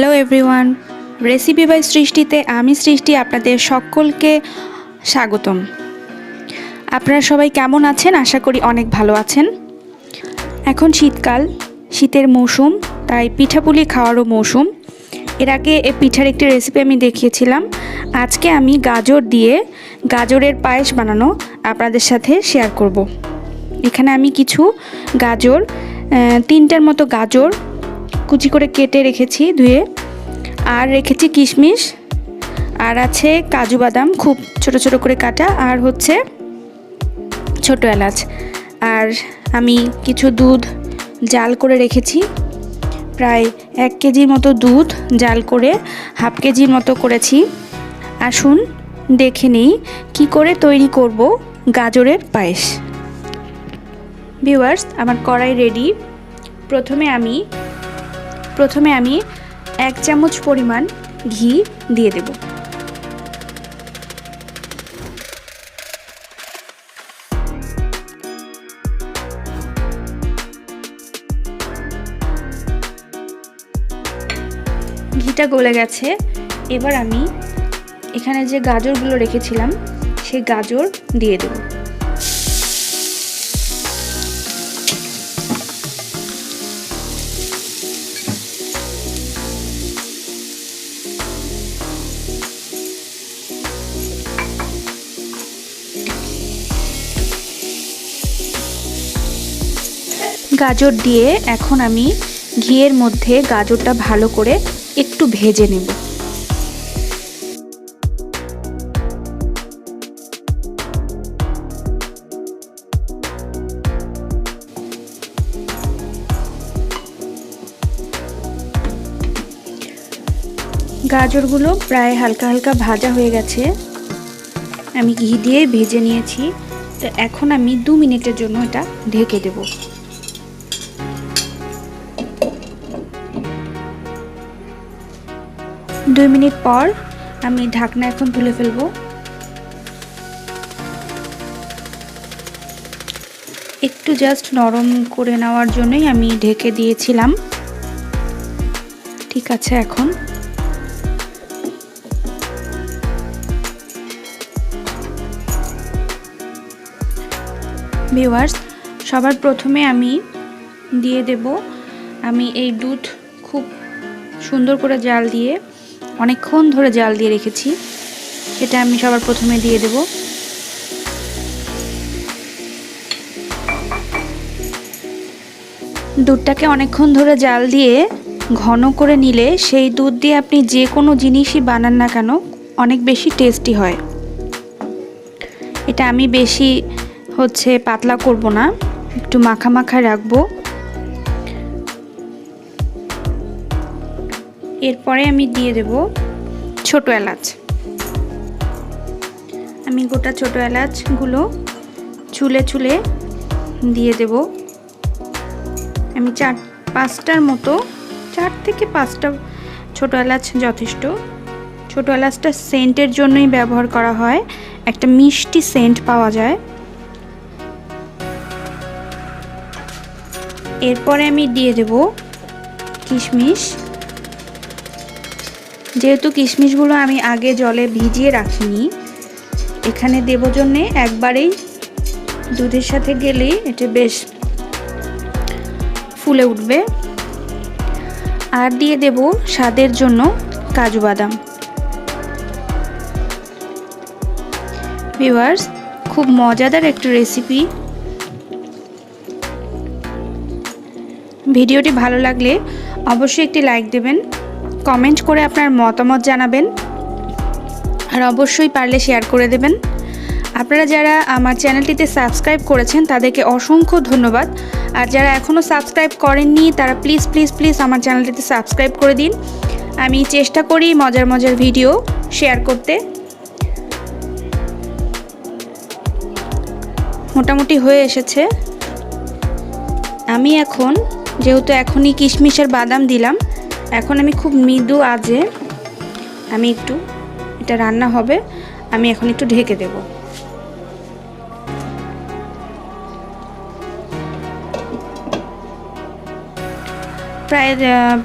Hello everyone, recipe by সৃষ্টিতে আমি সৃষ্টি আপনাদের সকলকে স্বাগতম। আপনারা সবাই কেমন আছেন? আশা করি অনেক ভালো আছেন। এখন শীতকাল, শীতের মৌসুম, তাই পিঠাপুলি খাওয়ারও মৌসুম। এর আগে এই পিঠার একটি রেসিপি আমি দেখিয়েছিলাম। আজকে আমি গাজর দিয়ে গাজরের পায়েস বানানো আপনাদের সাথে শেয়ার করব। এখানে আমি কিছু গাজর, 3টার মতো গাজর কুচি করে কেটে রেখেছি ধুয়ে, আর রেখেছি কিশমিশ, আর আছে কাজু বাদাম খুব ছোট ছোট করে কাটা, আর হচ্ছে ছোট এলাচ। আর আমি কিছু দুধ জাল করে রেখেছি, প্রায় 1 কেজির মতো দুধ জাল করে হাফ কেজির মতো করেছি। আসুন দেখে নিই কী করে তৈরি করব গাজরের পায়েস। ভিউয়ার্স, আমার কড়াই রেডি। প্রথমে আমি 1 চামচ পরিমাণ ঘি দিয়ে দেব। ঘিটা গলে গেছে। এবার আমি এখানে যে গাজরগুলো রেখেছিলাম সেই গাজর দিয়ে দেব। গাজর দিয়ে এখন আমি ঘিয়ের মধ্যে গাজরটা ভালো করে একটু ভেজে নেব। গাজরগুলো প্রায় হালকা হালকা ভাজা হয়ে গেছে, আমি ঘি দিয়ে ভেজে নিয়েছি। তো এখন আমি 2 মিনিটের জন্য এটা ঢেকে দেব। দুই মিনিট পর আমি ঢাকনা এখন তুলে ফেলবো। একটু জাস্ট নরম করে নেওয়ার জন্যই আমি ঢেকে দিয়েছিলাম। ঠিক আছে, এখন ভিউয়ার্স, সবার প্রথমে আমি দিয়ে দেব, আমি এই দুধ খুব সুন্দর করে জাল দিয়ে অনেকক্ষণ ধরে জাল দিয়ে রেখেছি, এটা আমি সবার প্রথমে দিয়ে দেব। দুধটাকে অনেকক্ষণ ধরে জাল দিয়ে ঘন করে নিলে সেই দুধ দিয়ে আপনি যে কোনো জিনিসই বানান না কেন অনেক বেশি টেস্টি হয়। এটা আমি বেশি পাতলা করব না, একটু মাখা মাখা রাখবো। এরপরে আমি দিয়ে দেব ছোট এলাচ। আমি গোটা ছোট এলাচগুলো চুলে চুলে দিয়ে দেব। আমি 4-5টার মতো, 4 থেকে 5টা ছোট এলাচ যথেষ্ট। ছোট এলাচটা সেন্টের জন্যই ব্যবহার করা হয়, একটা মিষ্টি সেন্ট পাওয়া যায়। এরপরে আমি দিয়ে দেব কিশমিশ। যেহেতু কিশমিশগুলো আমি আগে জলে ভিজিয়ে রাখিনি, এখানে দেব জন্যে একবারেই দুধের সাথে গেলেই এটা বেশ ফুলে উঠবে। আর দিয়ে দেব স্বাদের জন্য কাজু বাদাম। ভিউয়ার্স, খুব মজাদার একটা রেসিপি। ভিডিওটি ভালো লাগলে অবশ্যই একটি লাইক দেবেন, কমেন্ট করে আপনার মতামত জানাবেন, আর অবশ্যই পারলে শেয়ার করে দেবেন। আপনারা যারা আমার চ্যানেলটিতে সাবস্ক্রাইব করেছেন তাদেরকে অসংখ্য ধন্যবাদ, আর যারা এখনও সাবস্ক্রাইব করেননি তারা প্লিজ প্লিজ প্লিজ আমার চ্যানেলটিতে সাবস্ক্রাইব করে দিন। আমি চেষ্টা করি মজার মজার ভিডিও শেয়ার করতে। মোটামুটি হয়ে এসেছে। আমি এখন, যেহেতু এখনই কিশমিশ আর বাদাম দিলাম, এখন আমি খুব মৃদু আঁচে আমি একটু, এটা রান্না হবে, আমি এখন একটু ঢেকে দেব। প্রায়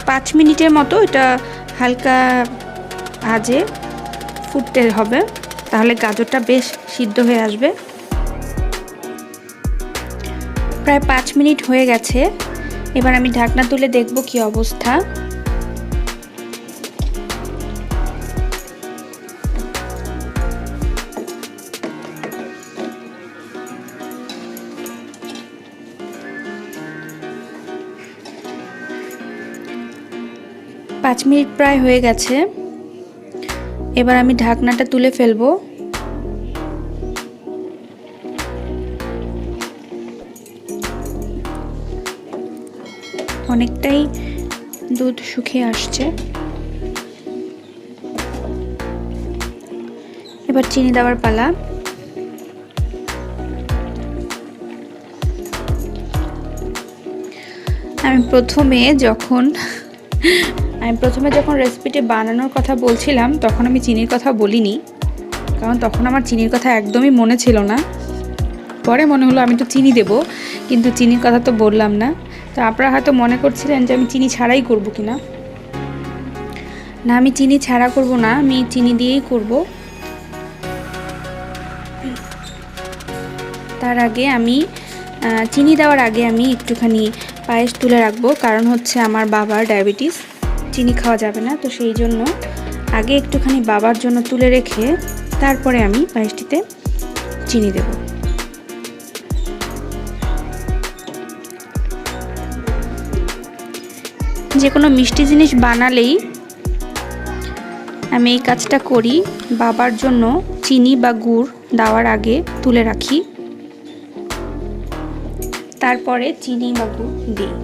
5 মিনিটের মতো এটা হালকা আঁচে ফুটতে হবে, তাহলে গাজরটা বেশ সিদ্ধ হয়ে আসবে। প্রায় 5 মিনিট হয়ে গেছে। এবার আমি ঢাকনা তুলে দেখব কি অবস্থা। পাঁচ মিনিট প্রায় হয়ে গেছে। এবার আমি ঢাকনাটা তুলে ফেলবো। অনেকটাই দুধ শুকিয়ে আসছে। এবার চিনি দেওয়ার পালা। আমি প্রথমে যখন রেসিপিটি বানানোর কথা বলছিলাম তখন আমি চিনির কথা বলিনি, কারণ তখন আমার চিনির কথা একদমই মনে ছিল না। পরে মনে হলো আমি তো চিনি দেব, কিন্তু চিনির কথা তো বললাম না। তো আপনারা হয়তো মনে করছিলেন যে আমি চিনি ছাড়াই করব কিনা। না, আমি চিনি ছাড়া করব না, আমি চিনি দিয়েই করব। তার আগে আমি চিনি দেওয়ার আগে আমি একটুখানি পায়েস তুলে রাখবো, কারণ হচ্ছে আমার বাবার ডায়াবেটিস, চিনি খাওয়া যাবে না। তো সেই জন্য আগে একটুখানি বাবার জন্য তুলে রেখে তারপরে আমি পায়েসটিতে চিনি দেব। যে কোনো মিষ্টি জিনিস বানালেই আমি এই কাজটা করি, বাবার জন্য চিনি বা গুড় দেওয়ার আগে তুলে রাখি, তারপরে চিনি বা গুড় দিই।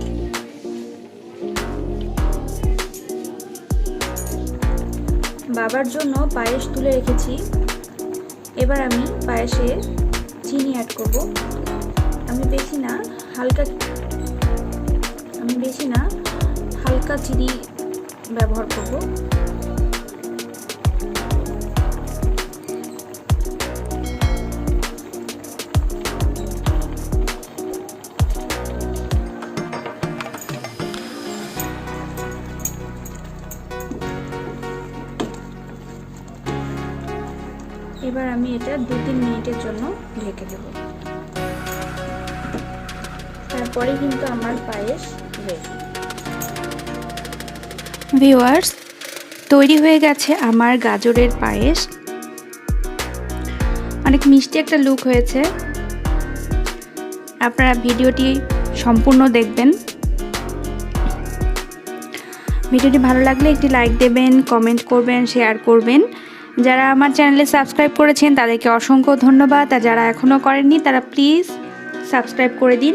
বাবার জন্য পায়েস তুলে রেখেছি। এবার আমি পায়েসে চিনি অ্যাড করব। আমি বেশি না হালকা চিনি ব্যবহার করব। এবার আমি এটা 2-3 মিনিটের জন্য ঢেকে দেব। তারপরে কিন্তু আমার পায়েস রেডি। ভিউয়ার্স, তৈরি হয়ে গেছে আমার গাজরের পায়েস। অনেক মিষ্টি একটা লুক হয়েছে। আপনারা ভিডিওটি সম্পূর্ণ দেখবেন। ভিডিওটি ভালো লাগলে একটি লাইক দেবেন, কমেন্ট করবেন, শেয়ার করবেন। যারা আমার চ্যানেলে সাবস্ক্রাইব করেছেন তাদেরকে অসংখ্য ধন্যবাদ, আর যারা এখনও করেননি তারা প্লিজ সাবস্ক্রাইব করে দিন।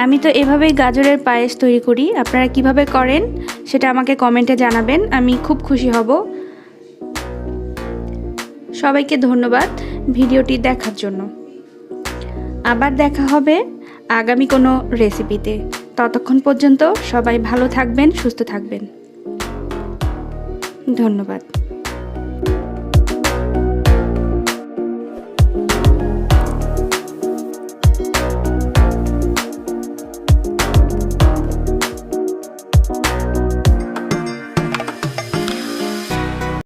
আমি তো এভাবেই গাজরের পায়েস তৈরি করি। আপনারা কিভাবে করেন সেটা আমাকে কমেন্টে জানাবেন, আমি খুব খুশি হব। সবাইকে ধন্যবাদ ভিডিওটি দেখার জন্য। আবার দেখা হবে আগামী কোনো রেসিপিতে। ততক্ষণ পর্যন্ত সবাই ভালো থাকবেন, সুস্থ থাকবেন। ধন্যবাদ।